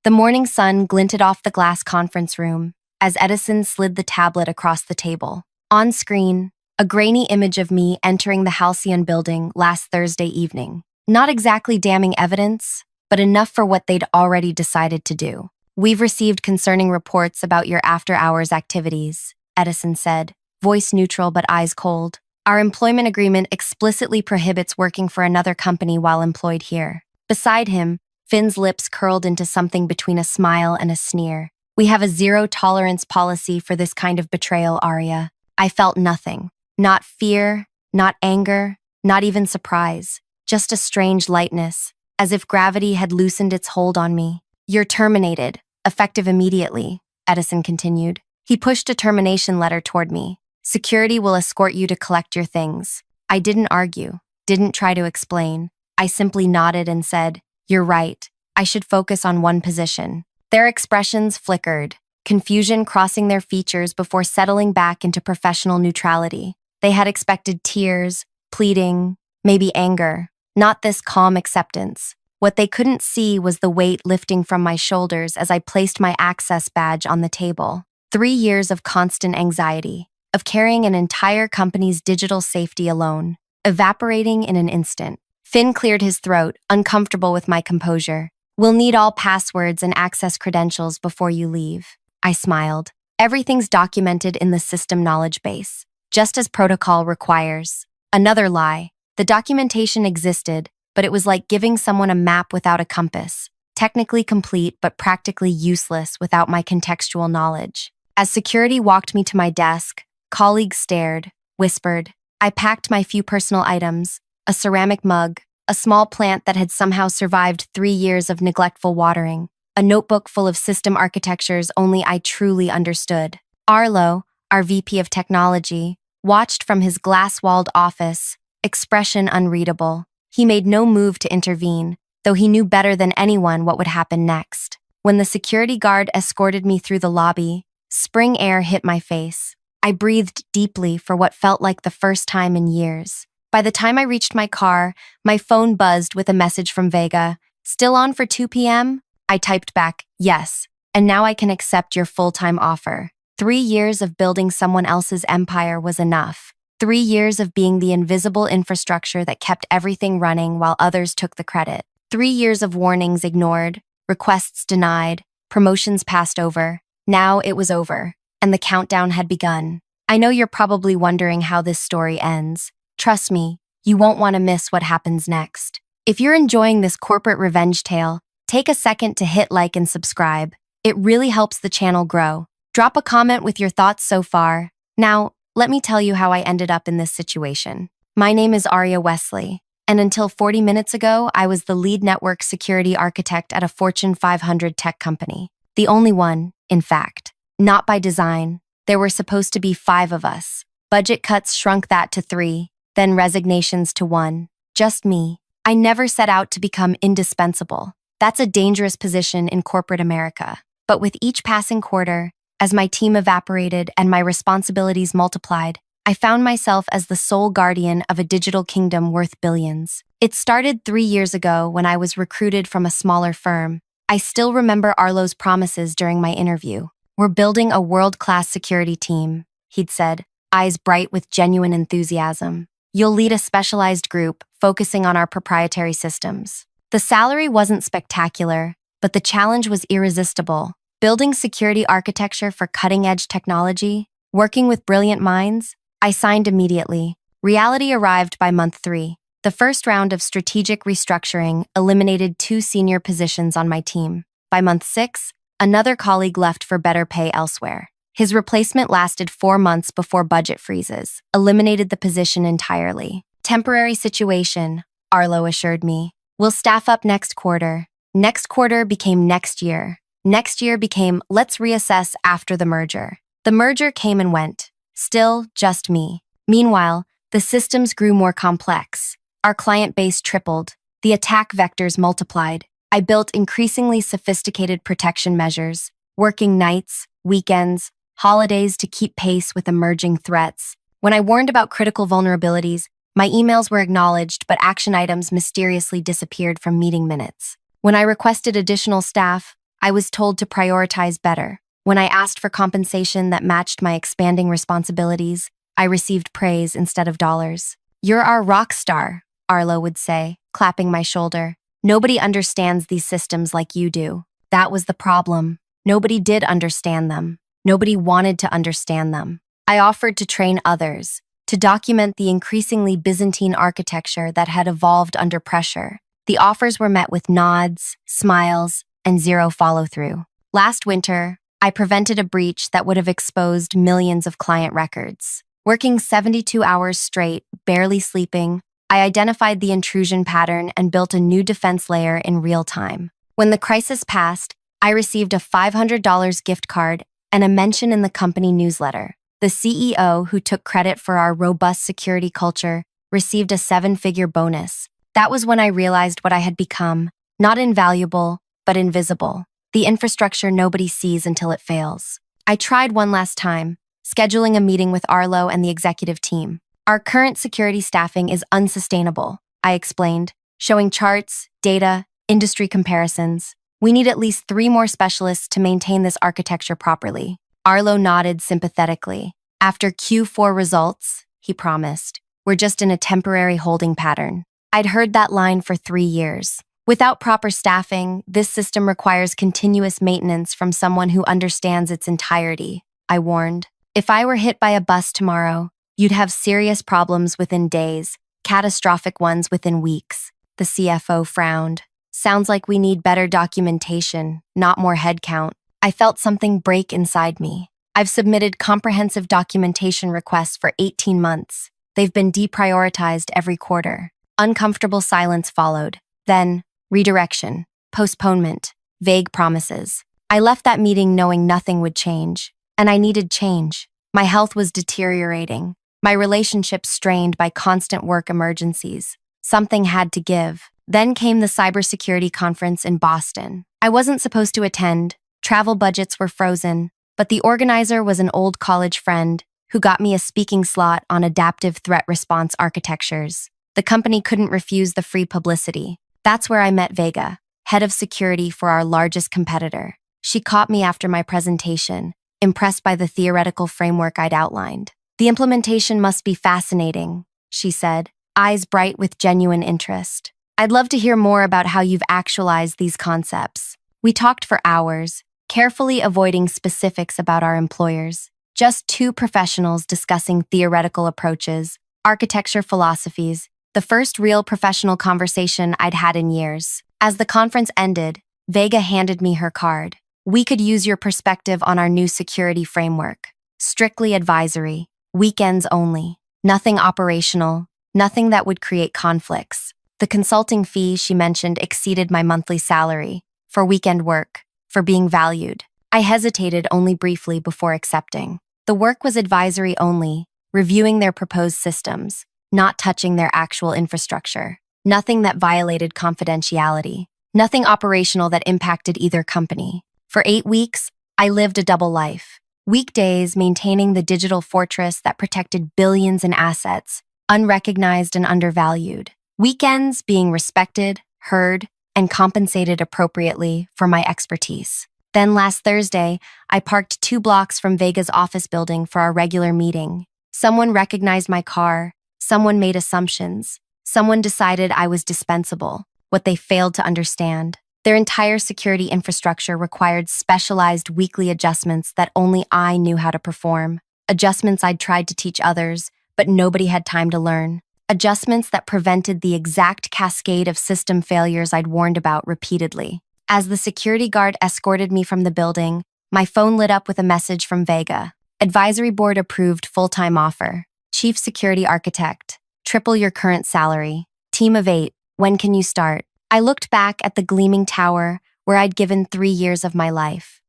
The morning sun glinted off the glass conference room as Edison slid the tablet across the table. On screen, a grainy image of me entering the Halcyon building last Thursday evening. Not exactly damning evidence, but enough for what they'd already decided to do. "We've received concerning reports about your after-hours activities," Edison said, voice neutral but eyes cold. "Our employment agreement explicitly prohibits working for another company while employed here." Beside him, Finn's lips curled into something between a smile and a sneer. "We have a zero-tolerance policy for this kind of betrayal, Aria." I felt nothing. Not fear, not anger, not even surprise. Just a strange lightness, as if gravity had loosened its hold on me. "You're terminated, effective immediately," Edison continued. He pushed a termination letter toward me. "Security will escort you to collect your things." I didn't argue, didn't try to explain. I simply nodded and said, "You're right. I should focus on one position." Their expressions flickered, confusion crossing their features before settling back into professional neutrality. They had expected tears, pleading, maybe anger. Not this calm acceptance. What they couldn't see was the weight lifting from my shoulders as I placed my access badge on the table. 3 years of constant anxiety, of carrying an entire company's digital safety alone, evaporating in an instant. Finn cleared his throat, uncomfortable with my composure. "We'll need all passwords and access credentials before you leave." I smiled. "Everything's documented in the system knowledge base, just as protocol requires." Another lie. The documentation existed, but it was like giving someone a map without a compass, technically complete but practically useless without my contextual knowledge. As security walked me to my desk, colleagues stared, whispered. I packed my few personal items, a ceramic mug, a small plant that had somehow survived 3 years of neglectful watering, a notebook full of system architectures only I truly understood. Arlo, our VP of technology, watched from his glass-walled office, expression unreadable. He made no move to intervene, though he knew better than anyone what would happen next. When the security guard escorted me through the lobby, spring air hit my face. I breathed deeply for what felt like the first time in years. By the time I reached my car, my phone buzzed with a message from Vega. "Still on for 2 p.m.? I typed back, "Yes, and now I can accept your full-time offer." 3 years of building someone else's empire was enough. 3 years of being the invisible infrastructure that kept everything running while others took the credit. 3 years of warnings ignored, requests denied, promotions passed over. Now it was over, and the countdown had begun. I know you're probably wondering how this story ends. Trust me, you won't want to miss what happens next. If you're enjoying this corporate revenge tale, take a second to hit like and subscribe. It really helps the channel grow. Drop a comment with your thoughts so far. Now, let me tell you how I ended up in this situation. My name is Aria Wesley, and until 40 minutes ago, I was the lead network security architect at a Fortune 500 tech company. The only one, in fact. Not by design. There were supposed to be 5 of us. Budget cuts shrunk that to 3, then resignations to 1. Just me. I never set out to become indispensable. That's a dangerous position in corporate America. But with each passing quarter, as my team evaporated and my responsibilities multiplied, I found myself as the sole guardian of a digital kingdom worth billions. It started 3 years ago when I was recruited from a smaller firm. I still remember Arlo's promises during my interview. "We're building a world-class security team," he'd said, eyes bright with genuine enthusiasm. "You'll lead a specialized group focusing on our proprietary systems." The salary wasn't spectacular, but the challenge was irresistible. Building security architecture for cutting-edge technology, working with brilliant minds, I signed immediately. Reality arrived by month 3. The first round of strategic restructuring eliminated 2 senior positions on my team. By month 6, another colleague left for better pay elsewhere. His replacement lasted 4 months before budget freezes, eliminated the position entirely. "Temporary situation," Arlo assured me. "We'll staff up next quarter." Next quarter became next year. Next year became let's reassess after the merger. The merger came and went. Still, just me. Meanwhile, the systems grew more complex. Our client base tripled. The attack vectors multiplied. I built increasingly sophisticated protection measures, working nights, weekends, holidays to keep pace with emerging threats. When I warned about critical vulnerabilities, my emails were acknowledged, but action items mysteriously disappeared from meeting minutes. When I requested additional staff, I was told to prioritize better. When I asked for compensation that matched my expanding responsibilities, I received praise instead of dollars. "You're our rock star," Arlo would say, clapping my shoulder. "Nobody understands these systems like you do." That was the problem. Nobody did understand them. Nobody wanted to understand them. I offered to train others, to document the increasingly Byzantine architecture that had evolved under pressure. The offers were met with nods, smiles, and zero follow-through. Last winter, I prevented a breach that would have exposed millions of client records. Working 72 hours straight, barely sleeping, I identified the intrusion pattern and built a new defense layer in real time. When the crisis passed, I received a $500 gift card and a mention in the company newsletter. The CEO, who took credit for our robust security culture, received a 7-figure bonus. That was when I realized what I had become, not invaluable, but invisible. The infrastructure nobody sees until it fails. I tried one last time, scheduling a meeting with Arlo and the executive team. "Our current security staffing is unsustainable," I explained, showing charts, data, industry comparisons. "We need at least 3 more specialists to maintain this architecture properly." Arlo nodded sympathetically. "After Q4 results," he promised, "we're just in a temporary holding pattern." I'd heard that line for 3 years. Without proper staffing, this system requires continuous maintenance from someone who understands its entirety, I warned. "If I were hit by a bus tomorrow, you'd have serious problems within days, catastrophic ones within weeks." The CFO frowned. "Sounds like we need better documentation, not more headcount." I felt something break inside me. I've submitted comprehensive documentation requests for 18 months. They've been deprioritized every quarter. Uncomfortable silence followed. Then, redirection, postponement, vague promises. I left that meeting knowing nothing would change. And I needed change. My health was deteriorating. My relationships strained by constant work emergencies. Something had to give. Then came the cybersecurity conference in Boston. I wasn't supposed to attend. Travel budgets were frozen, but the organizer was an old college friend who got me a speaking slot on adaptive threat response architectures. The company couldn't refuse the free publicity. That's where I met Vega, head of security for our largest competitor. She caught me after my presentation, impressed by the theoretical framework I'd outlined. "The implementation must be fascinating," she said, eyes bright with genuine interest. "I'd love to hear more about how you've actualized these concepts." We talked for hours, carefully avoiding specifics about our employers. Just 2 professionals discussing theoretical approaches, architecture philosophies, the first real professional conversation I'd had in years. As the conference ended, Vega handed me her card. "We could use your perspective on our new security framework. Strictly advisory, weekends only, nothing operational, nothing that would create conflicts." The consulting fee she mentioned exceeded my monthly salary, for weekend work, for being valued. I hesitated only briefly before accepting. The work was advisory only, reviewing their proposed systems, not touching their actual infrastructure. Nothing that violated confidentiality. Nothing operational that impacted either company. For 8 weeks, I lived a double life. Weekdays maintaining the digital fortress that protected billions in assets, unrecognized and undervalued. Weekends being respected, heard, and compensated appropriately for my expertise. Then last Thursday, I parked 2 blocks from Vega's office building for our regular meeting. Someone recognized my car, someone made assumptions, someone decided I was dispensable, what they failed to understand. Their entire security infrastructure required specialized weekly adjustments that only I knew how to perform. Adjustments I'd tried to teach others, but nobody had time to learn. Adjustments that prevented the exact cascade of system failures I'd warned about repeatedly. As the security guard escorted me from the building, my phone lit up with a message from Vega. "Advisory board approved full-time offer. Chief security architect. Triple your current salary. Team of 8. When can you start?" I looked back at the gleaming tower where I'd given 3 years of my life.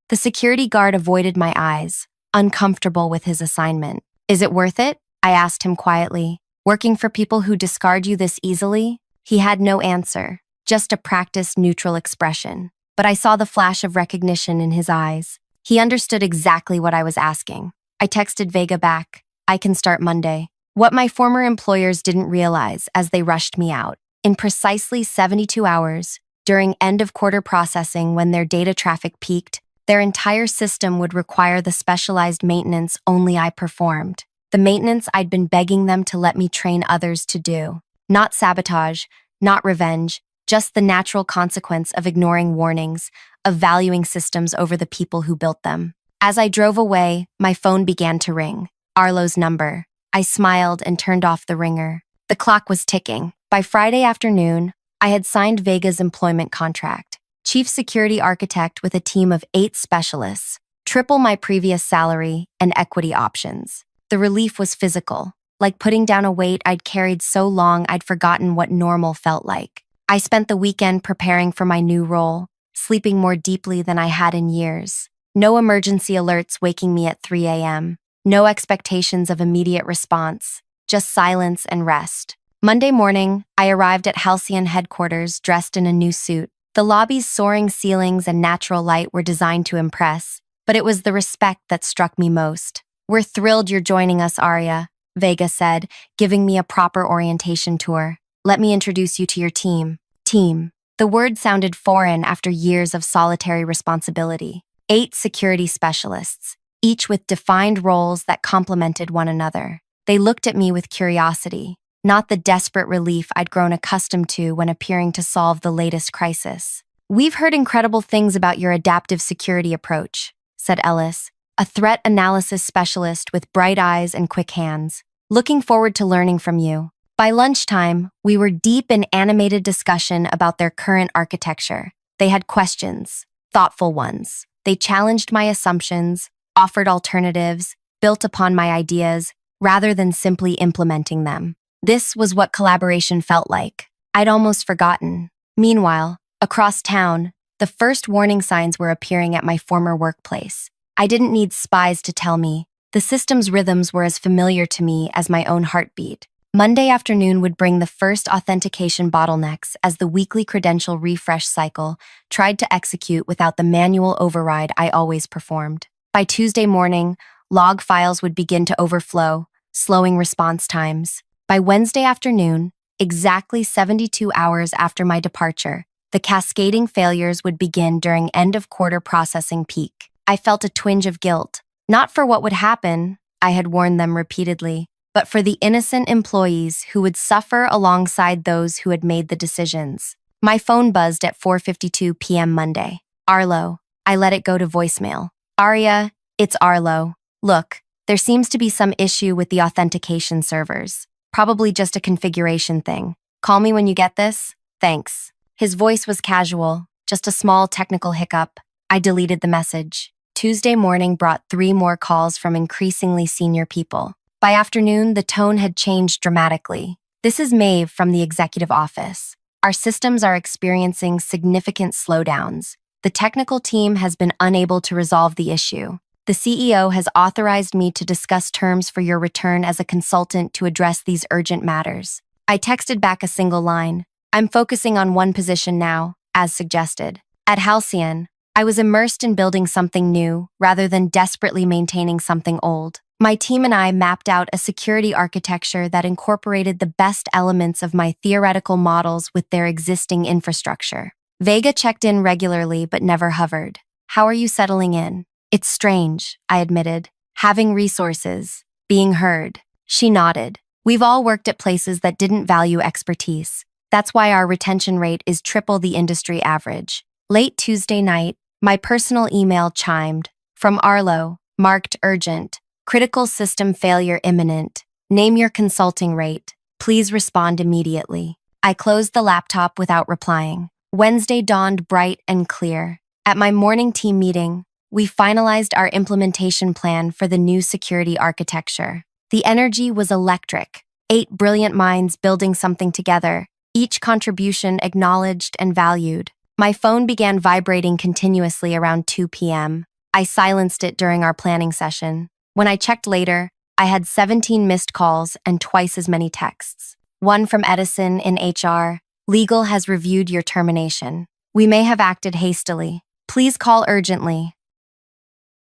The security guard avoided my eyes, uncomfortable with his assignment. "Is it worth it?" I asked him quietly. "Working for people who discard you this easily?" He had no answer, just a practiced neutral expression. But I saw the flash of recognition in his eyes. He understood exactly what I was asking. I texted Vega back, "I can start Monday." What my former employers didn't realize as they rushed me out. In precisely 72 hours, During end-of-quarter processing, when their data traffic peaked, their entire system would require the specialized maintenance only I performed. The maintenance I'd been begging them to let me train others to do. Not sabotage, not revenge, just the natural consequence of ignoring warnings, of valuing systems over the people who built them. As I drove away, my phone began to ring. Arlo's number. I smiled and turned off the ringer. The clock was ticking. By Friday afternoon, I had signed Vega's employment contract. Chief security architect with a team of 8 specialists, triple my previous salary and equity options. The relief was physical, like putting down a weight I'd carried so long I'd forgotten what normal felt like. I spent the weekend preparing for my new role, sleeping more deeply than I had in years. No emergency alerts waking me at 3 a.m. No expectations of immediate response, just silence and rest. Monday morning, I arrived at Halcyon headquarters dressed in a new suit. The lobby's soaring ceilings and natural light were designed to impress, but it was the respect that struck me most. "We're thrilled you're joining us, Aria," Vega said, giving me a proper orientation tour. "Let me introduce you to your team." Team. The word sounded foreign after years of solitary responsibility. 8 security specialists, each with defined roles that complemented one another. They looked at me with curiosity, not the desperate relief I'd grown accustomed to when appearing to solve the latest crisis. "We've heard incredible things about your adaptive security approach," said Ellis, a threat analysis specialist with bright eyes and quick hands. "Looking forward to learning from you." By lunchtime, we were deep in animated discussion about their current architecture. They had questions, thoughtful ones. They challenged my assumptions, offered alternatives, built upon my ideas, rather than simply implementing them. This was what collaboration felt like. I'd almost forgotten. Meanwhile, across town, the first warning signs were appearing at my former workplace. I didn't need spies to tell me. The system's rhythms were as familiar to me as my own heartbeat. Monday afternoon would bring the first authentication bottlenecks as the weekly credential refresh cycle tried to execute without the manual override I always performed. By Tuesday morning, log files would begin to overflow, slowing response times. By Wednesday afternoon, exactly 72 hours after my departure, the cascading failures would begin during end-of-quarter processing peak. I felt a twinge of guilt, not for what would happen, I had warned them repeatedly, but for the innocent employees who would suffer alongside those who had made the decisions. My phone buzzed at 4:52 p.m. Monday. "Arlo." I let it go to voicemail. "Aria, it's Arlo. Look, there seems to be some issue with the authentication servers. Probably just a configuration thing. Call me when you get this. Thanks." His voice was casual, just a small technical hiccup. I deleted the message. Tuesday morning brought 3 more calls from increasingly senior people. By afternoon, the tone had changed dramatically. "This is Maeve from the executive office. Our systems are experiencing significant slowdowns. The technical team has been unable to resolve the issue. The CEO has authorized me to discuss terms for your return as a consultant to address these urgent matters." I texted back a single line. "I'm focusing on one position now, as suggested." At Halcyon, I was immersed in building something new rather than desperately maintaining something old. My team and I mapped out a security architecture that incorporated the best elements of my theoretical models with their existing infrastructure. Vega checked in regularly but never hovered. "How are you settling in?" "It's strange," I admitted. "Having resources, being heard." She nodded. "We've all worked at places that didn't value expertise. That's why our retention rate is triple the industry average." Late Tuesday night, my personal email chimed. From Arlo, marked urgent. "Critical system failure imminent. Name your consulting rate. Please respond immediately." I closed the laptop without replying. Wednesday dawned bright and clear. At my morning team meeting, we finalized our implementation plan for the new security architecture. The energy was electric. 8 brilliant minds building something together, each contribution acknowledged and valued. My phone began vibrating continuously around 2 p.m. I silenced it during our planning session. When I checked later, I had 17 missed calls and twice as many texts. One from Edison in HR. "Legal has reviewed your termination. We may have acted hastily. Please call urgently."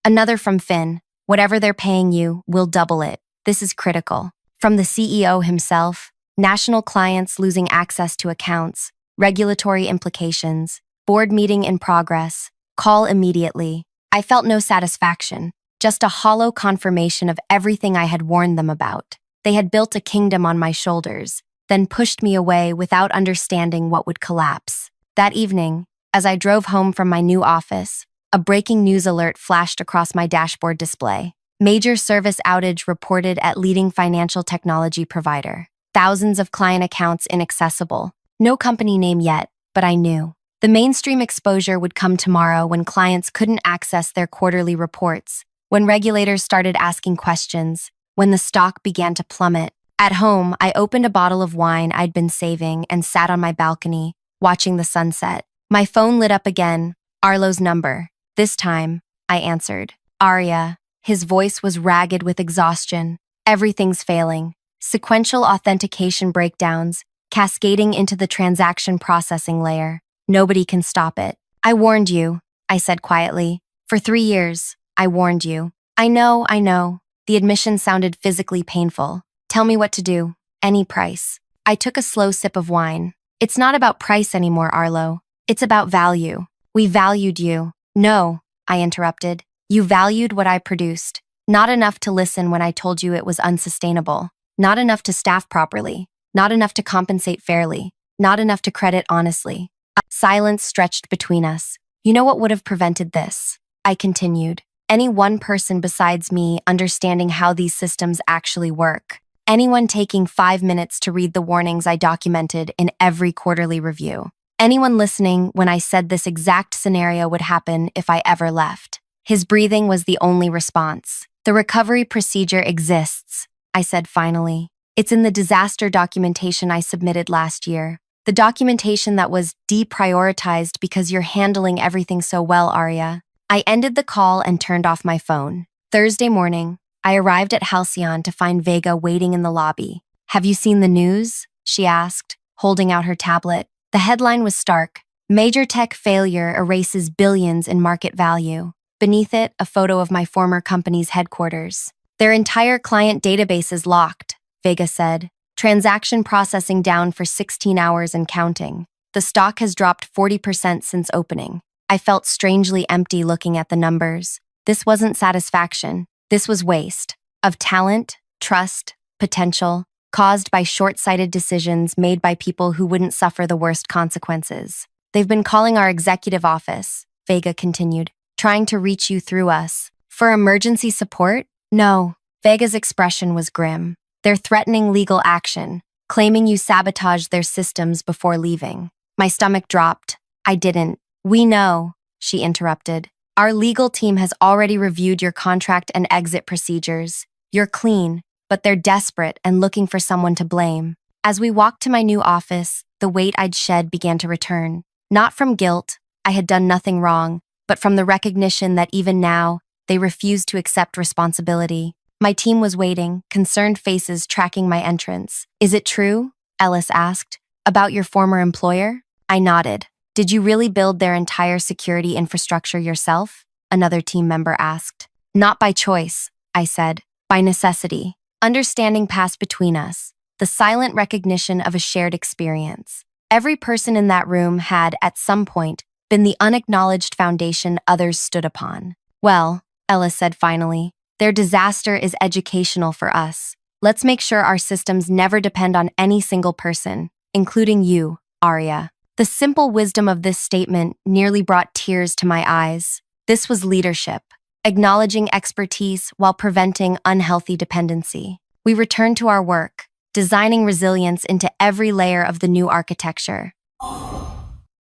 Another from Finn. "Whatever they're paying you, we'll double it. This is critical." From the CEO himself. "National clients losing access to accounts. regulatory implications, board meeting in progress, call immediately. I felt no satisfaction, just a hollow confirmation of everything I had warned them about. They had built a kingdom on my shoulders, then pushed me away without understanding what would collapse. That evening, as I drove home from my new office, a breaking news alert flashed across my dashboard display. Major service outage reported at leading financial technology provider. Thousands of client accounts inaccessible. No company name yet, but I knew. The mainstream exposure would come tomorrow when clients couldn't access their quarterly reports, when regulators started asking questions, when the stock began to plummet. At home, I opened a bottle of wine I'd been saving and sat on my balcony, watching the sunset. My phone lit up again, Arlo's number. This time, I answered. Aria. His voice was ragged with exhaustion. Everything's failing. Sequential authentication breakdowns, cascading into the transaction processing layer. Nobody can stop it. I warned you, I said quietly. For 3 years, I warned you. I know. The admission sounded physically painful. Tell me what to do. Any price. I took a slow sip of wine. It's not about price anymore, Arlo. It's about value. We valued you. No, I interrupted. You valued what I produced. Not enough to listen when I told you it was unsustainable. Not enough to staff properly. Not enough to compensate fairly. Not enough to credit honestly. Silence stretched between us. You know what would have prevented this? I continued. Any one person besides me understanding how these systems actually work. Anyone taking 5 minutes to read the warnings I documented in every quarterly review. Anyone listening when I said this exact scenario would happen if I ever left. His breathing was the only response. The recovery procedure exists, I said finally. It's in the disaster documentation I submitted last year. The documentation that was deprioritized because you're handling everything so well, Aria. I ended the call and turned off my phone. Thursday morning, I arrived at Halcyon to find Vega waiting in the lobby. Have you seen the news? She asked, holding out her tablet. The headline was stark. Major tech failure erases billions in market value. Beneath it, a photo of my former company's headquarters. Their entire client database is locked, Vega said. Transaction processing down for 16 hours and counting. The stock has dropped 40% since opening. I felt strangely empty looking at the numbers. This wasn't satisfaction. This was waste. Of talent, trust, potential, caused by short-sighted decisions made by people who wouldn't suffer the worst consequences. They've been calling our executive office, Vega continued, trying to reach you through us. For emergency support? No. Vega's expression was grim. They're threatening legal action, claiming you sabotaged their systems before leaving. My stomach dropped. I didn't. We know, she interrupted. Our legal team has already reviewed your contract and exit procedures. You're clean, but they're desperate and looking for someone to blame. As we walked to my new office, the weight I'd shed began to return. Not from guilt, I had done nothing wrong, but from the recognition that even now, they refused to accept responsibility. My team was waiting, concerned faces tracking my entrance. Is it true? Ellis asked. About your former employer? I nodded. Did you really build their entire security infrastructure yourself? Another team member asked. Not by choice, I said. By necessity. Understanding passed between us. The silent recognition of a shared experience. Every person in that room had, at some point, been the unacknowledged foundation others stood upon. Well, Ellis said finally, their disaster is educational for us. Let's make sure our systems never depend on any single person, including you, Aria. The simple wisdom of this statement nearly brought tears to my eyes. This was leadership, acknowledging expertise while preventing unhealthy dependency. We returned to our work, designing resilience into every layer of the new architecture.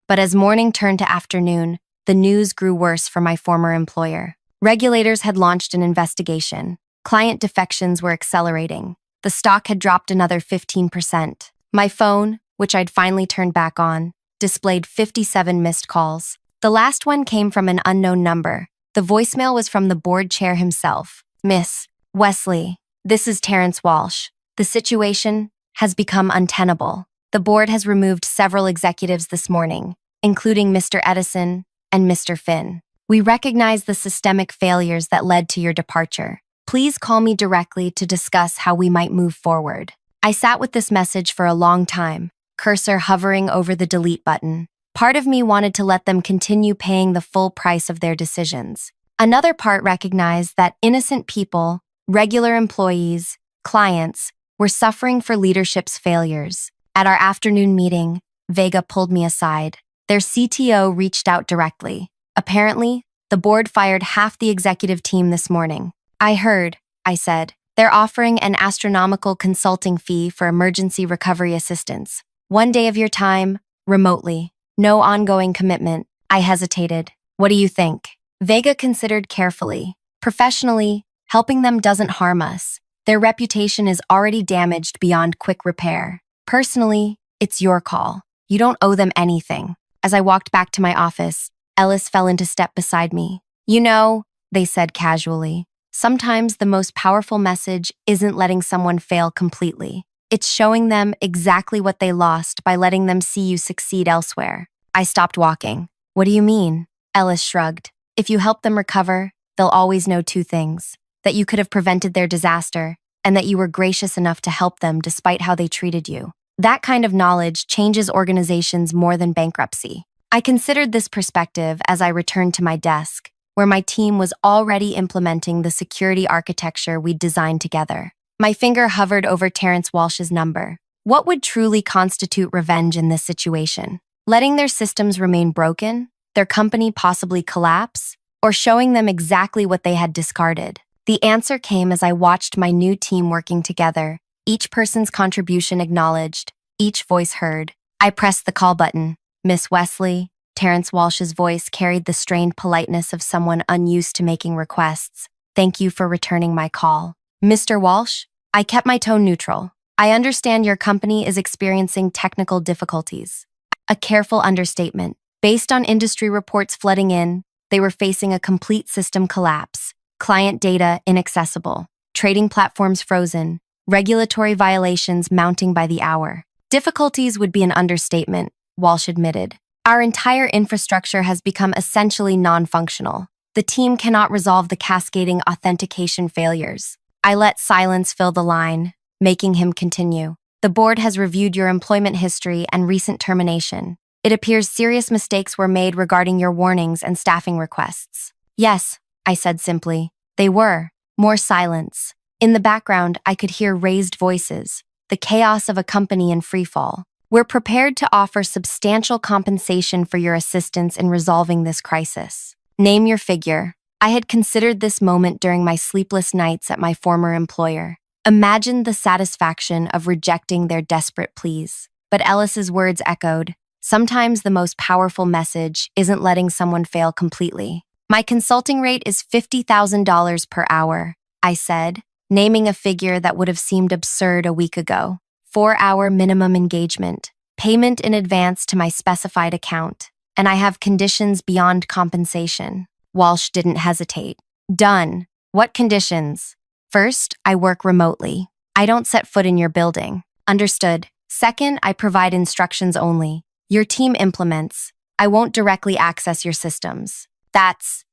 But as morning turned to afternoon, the news grew worse for my former employer. Regulators had launched an investigation. Client defections were accelerating. The stock had dropped another 15%. My phone, which I'd finally turned back on, displayed 57 missed calls. The last one came from an unknown number. The voicemail was from the board chair himself. Miss Wesley, this is Terrence Walsh. The situation has become untenable. The board has removed several executives this morning, including Mr. Edison and Mr. Finn. We recognize the systemic failures that led to your departure. Please call me directly to discuss how we might move forward. I sat with this message for a long time, cursor hovering over the delete button. Part of me wanted to let them continue paying the full price of their decisions. Another part recognized that innocent people, regular employees, clients, were suffering for leadership's failures. At our afternoon meeting, Vega pulled me aside. Their CTO reached out directly. Apparently, the board fired half the executive team this morning. I heard, I said. They're offering an astronomical consulting fee for emergency recovery assistance. 1 day of your time, remotely. No ongoing commitment. I hesitated. What do you think? Vega considered carefully. Professionally, helping them doesn't harm us. Their reputation is already damaged beyond quick repair. Personally, it's your call. You don't owe them anything. As I walked back to my office, Ellis fell into step beside me. You know, they said casually, sometimes the most powerful message isn't letting someone fail completely. It's showing them exactly what they lost by letting them see you succeed elsewhere. I stopped walking. What do you mean? Ellis shrugged. If you help them recover, they'll always know 2 things. That you could have prevented their disaster, and that you were gracious enough to help them despite how they treated you. That kind of knowledge changes organizations more than bankruptcy. I considered this perspective as I returned to my desk, where my team was already implementing the security architecture we'd designed together. My finger hovered over Terrence Walsh's number. What would truly constitute revenge in this situation? Letting their systems remain broken? Their company possibly collapse? Or showing them exactly what they had discarded? The answer came as I watched my new team working together, each person's contribution acknowledged, each voice heard. I pressed the call button. Miss Wesley, Terrence Walsh's voice carried the strained politeness of someone unused to making requests. Thank you for returning my call. Mr. Walsh, I kept my tone neutral. I understand your company is experiencing technical difficulties. A careful understatement. Based on industry reports flooding in, they were facing a complete system collapse. Client data inaccessible, trading platforms frozen, regulatory violations mounting by the hour. Difficulties would be an understatement, Walsh admitted. Our entire infrastructure has become essentially non-functional. The team cannot resolve the cascading authentication failures. I let silence fill the line, making him continue. The board has reviewed your employment history and recent termination. It appears serious mistakes were made regarding your warnings and staffing requests. Yes, I said simply. They were. More silence. In the background, I could hear raised voices, the chaos of a company in freefall. We're prepared to offer substantial compensation for your assistance in resolving this crisis. Name your figure. I had considered this moment during my sleepless nights at my former employer. Imagined the satisfaction of rejecting their desperate pleas. But Ellis's words echoed. Sometimes the most powerful message isn't letting someone fail completely. My consulting rate is $50,000 per hour, I said, naming a figure that would have seemed absurd a week ago. 4-hour minimum engagement, payment in advance to my specified account, and I have conditions beyond compensation. Walsh didn't hesitate. Done. What conditions? First, I work remotely. I don't set foot in your building. Understood. Second, I provide instructions only. Your team implements. I won't directly access your systems. That's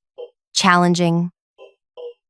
challenging,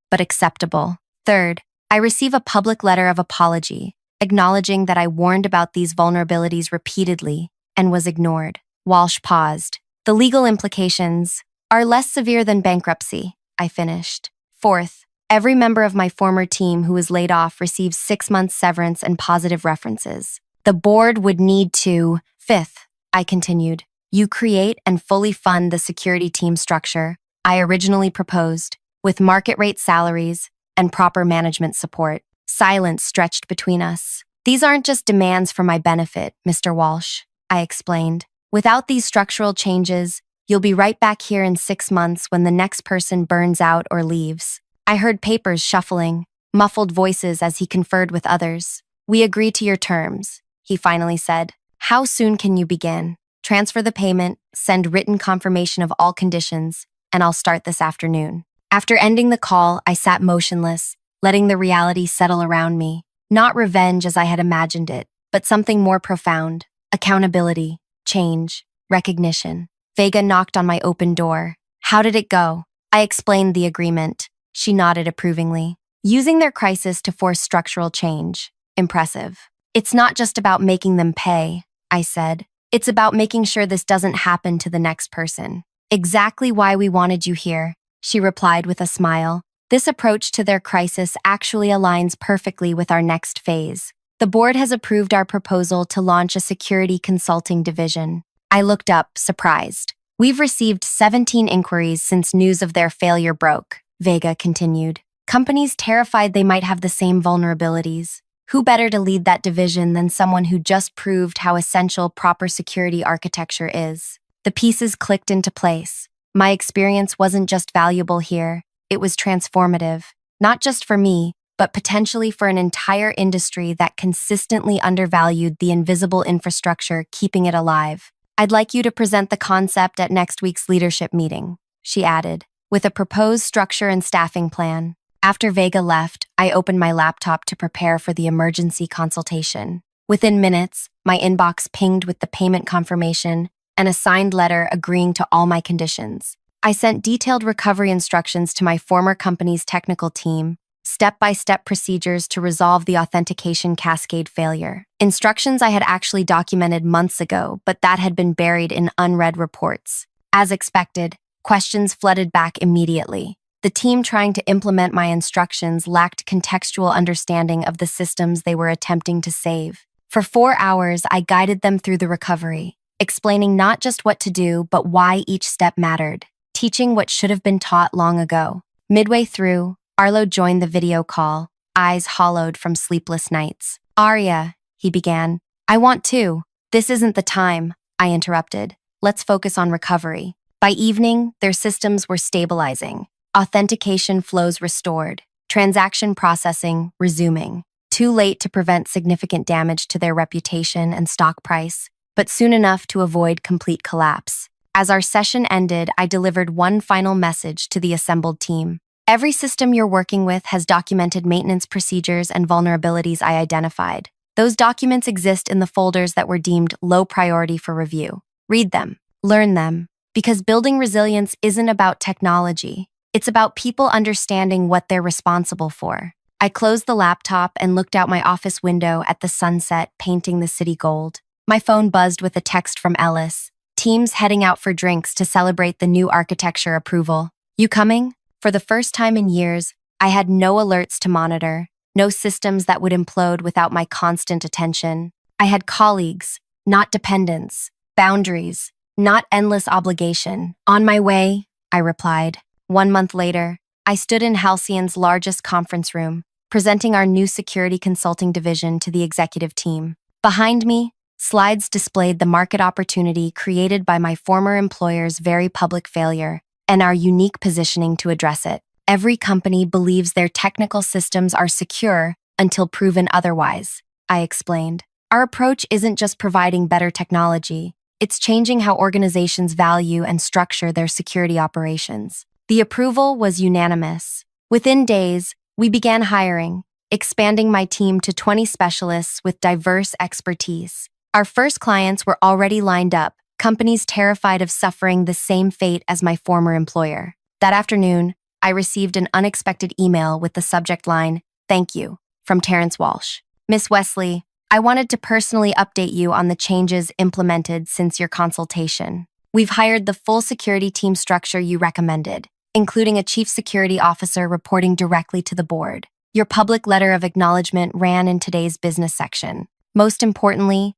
but acceptable. Third, I receive a public letter of apology, acknowledging that I warned about these vulnerabilities repeatedly and was ignored. Walsh paused. The legal implications are less severe than bankruptcy, I finished. Fourth, every member of my former team who was laid off receives 6 months severance and positive references. The board would need to. Fifth, I continued. You create and fully fund the security team structure I originally proposed, with market rate salaries and proper management support. Silence stretched between us. These aren't just demands for my benefit, Mr. Walsh, I explained. Without these structural changes, you'll be right back here in 6 months when the next person burns out or leaves. I heard papers shuffling, muffled voices as he conferred with others. We agree to your terms, he finally said. How soon can you begin? Transfer the payment, send written confirmation of all conditions, and I'll start this afternoon. After ending the call, I sat motionless, letting the reality settle around me. Not revenge as I had imagined it, but something more profound. Accountability, change, recognition. Vega knocked on my open door. How did it go? I explained the agreement. She nodded approvingly. Using their crisis to force structural change. Impressive. It's not just about making them pay. I said. It's about making sure this doesn't happen to the next person. Exactly why we wanted you here, she replied with a smile. This approach to their crisis actually aligns perfectly with our next phase. The board has approved our proposal to launch a security consulting division. I looked up, surprised. We've received 17 inquiries since news of their failure broke, Vega continued. Companies terrified they might have the same vulnerabilities. Who better to lead that division than someone who just proved how essential proper security architecture is? The pieces clicked into place. My experience wasn't just valuable here, it was transformative, not just for me, but potentially for an entire industry that consistently undervalued the invisible infrastructure keeping it alive. I'd like you to present the concept at next week's leadership meeting, she added, with a proposed structure and staffing plan. After Vega left, I opened my laptop to prepare for the emergency consultation. Within minutes, my inbox pinged with the payment confirmation and a signed letter agreeing to all my conditions. I sent detailed recovery instructions to my former company's technical team, step-by-step procedures to resolve the authentication cascade failure. Instructions I had actually documented months ago, but that had been buried in unread reports. As expected, questions flooded back immediately. The team trying to implement my instructions lacked contextual understanding of the systems they were attempting to save. For 4 hours, I guided them through the recovery, explaining not just what to do, but why each step mattered, teaching what should have been taught long ago. Midway through, Arlo joined the video call, eyes hollowed from sleepless nights. Aria, he began. I want to. This isn't the time, I interrupted. Let's focus on recovery. By evening, their systems were stabilizing. Authentication flows restored, transaction processing resuming. Too late to prevent significant damage to their reputation and stock price, but soon enough to avoid complete collapse. As our session ended, I delivered one final message to the assembled team. Every system you're working with has documented maintenance procedures and vulnerabilities I identified. Those documents exist in the folders that were deemed low priority for review. Read them, learn them, because building resilience isn't about technology. It's about people understanding what they're responsible for. I closed the laptop and looked out my office window at the sunset painting the city gold. My phone buzzed with a text from Ellis. Teams heading out for drinks to celebrate the new architecture approval. You coming? For the first time in years, I had no alerts to monitor, no systems that would implode without my constant attention. I had colleagues, not dependents, boundaries, not endless obligation. On my way, I replied. 1 month later, I stood in Halcyon's largest conference room, presenting our new security consulting division to the executive team. Behind me, slides displayed the market opportunity created by my former employer's very public failure and our unique positioning to address it. Every company believes their technical systems are secure until proven otherwise, I explained. Our approach isn't just providing better technology, it's changing how organizations value and structure their security operations. The approval was unanimous. Within days, we began hiring, expanding my team to 20 specialists with diverse expertise. Our first clients were already lined up, companies terrified of suffering the same fate as my former employer. That afternoon, I received an unexpected email with the subject line, "Thank you," from Terrence Walsh. Miss Wesley, I wanted to personally update you on the changes implemented since your consultation. We've hired the full security team structure you recommended, including a chief security officer reporting directly to the board. Your public letter of acknowledgement ran in today's business section. Most importantly,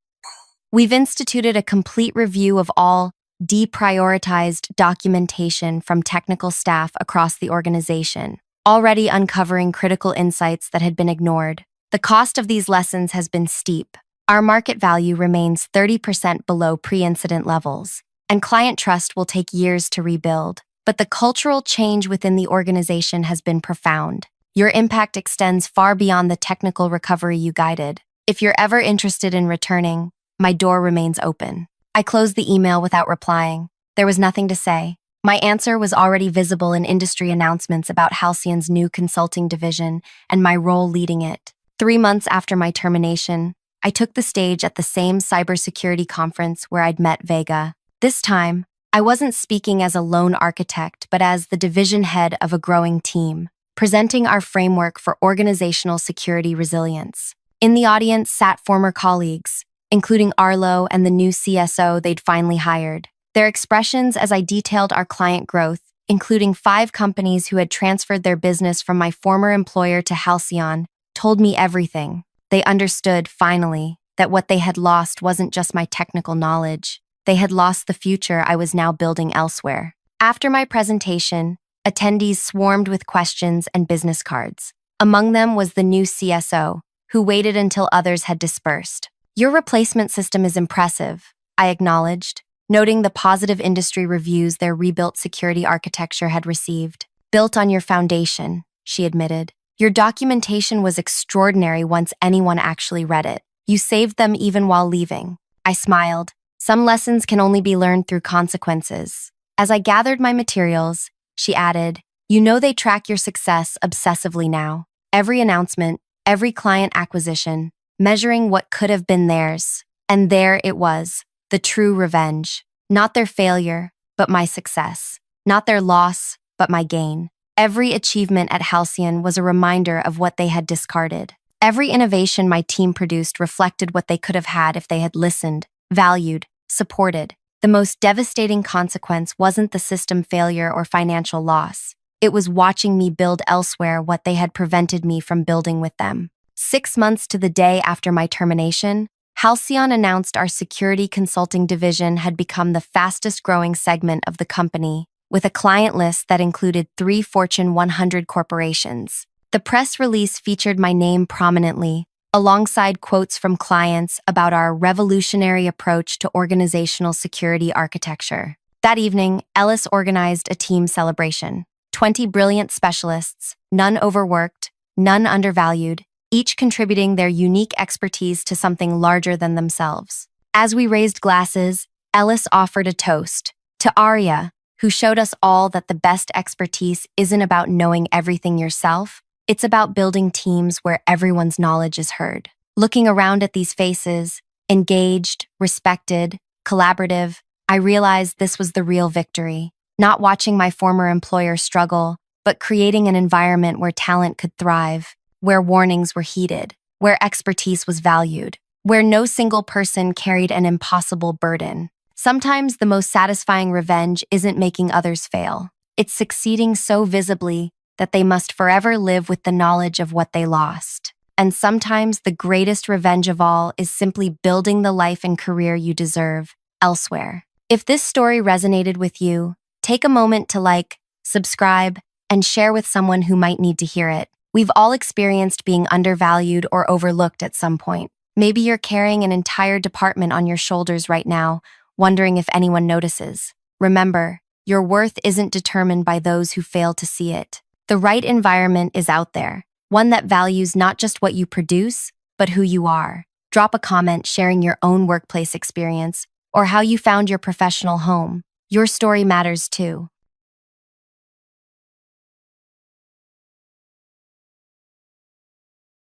we've instituted a complete review of all deprioritized documentation from technical staff across the organization, already uncovering critical insights that had been ignored. The cost of these lessons has been steep. Our market value remains 30% below pre-incident levels, and client trust will take years to rebuild. But the cultural change within the organization has been profound. Your impact extends far beyond the technical recovery you guided. If you're ever interested in returning, my door remains open. I closed the email without replying. There was nothing to say. My answer was already visible in industry announcements about Halcyon's new consulting division and my role leading it. 3 months after my termination, I took the stage at the same cybersecurity conference where I'd met Vega. This time, I wasn't speaking as a lone architect, but as the division head of a growing team, presenting our framework for organizational security resilience. In the audience sat former colleagues, including Arlo and the new CSO they'd finally hired. Their expressions as I detailed our client growth, including 5 companies who had transferred their business from my former employer to Halcyon, told me everything. They understood, finally, that what they had lost wasn't just my technical knowledge. They had lost the future I was now building elsewhere. After my presentation, attendees swarmed with questions and business cards. Among them was the new CSO, who waited until others had dispersed. "Your replacement system is impressive," I acknowledged, noting the positive industry reviews their rebuilt security architecture had received. "Built on your foundation," she admitted. "Your documentation was extraordinary once anyone actually read it. You saved them even while leaving." I smiled. "Some lessons can only be learned through consequences." As I gathered my materials, she added, "You know they track your success obsessively now. Every announcement, every client acquisition, measuring what could have been theirs. And there it was, the true revenge. Not their failure, but my success. Not their loss, but my gain. Every achievement at Halcyon was a reminder of what they had discarded. Every innovation my team produced reflected what they could have had if they had listened, valued, supported. The most devastating consequence wasn't the system failure or financial loss. It was watching me build elsewhere what they had prevented me from building with them. 6 months to the day after my termination, Halcyon announced our security consulting division had become the fastest-growing segment of the company, with a client list that included 3 Fortune 100 corporations. The press release featured my name prominently, alongside quotes from clients about our revolutionary approach to organizational security architecture. That evening, Ellis organized a team celebration. 20 brilliant specialists, none overworked, none undervalued, each contributing their unique expertise to something larger than themselves. As we raised glasses, Ellis offered a toast to Aria, who showed us all that the best expertise isn't about knowing everything yourself. It's about building teams where everyone's knowledge is heard. Looking around at these faces, engaged, respected, collaborative, I realized this was the real victory. Not watching my former employer struggle, but creating an environment where talent could thrive, where warnings were heeded, where expertise was valued, where no single person carried an impossible burden. Sometimes the most satisfying revenge isn't making others fail. It's succeeding so visibly that they must forever live with the knowledge of what they lost. And sometimes the greatest revenge of all is simply building the life and career you deserve elsewhere. If this story resonated with you, take a moment to like, subscribe, and share with someone who might need to hear it. We've all experienced being undervalued or overlooked at some point. Maybe you're carrying an entire department on your shoulders right now, wondering if anyone notices. Remember, your worth isn't determined by those who fail to see it. The right environment is out there, one that values not just what you produce, but who you are. Drop a comment sharing your own workplace experience or how you found your professional home. Your story matters too.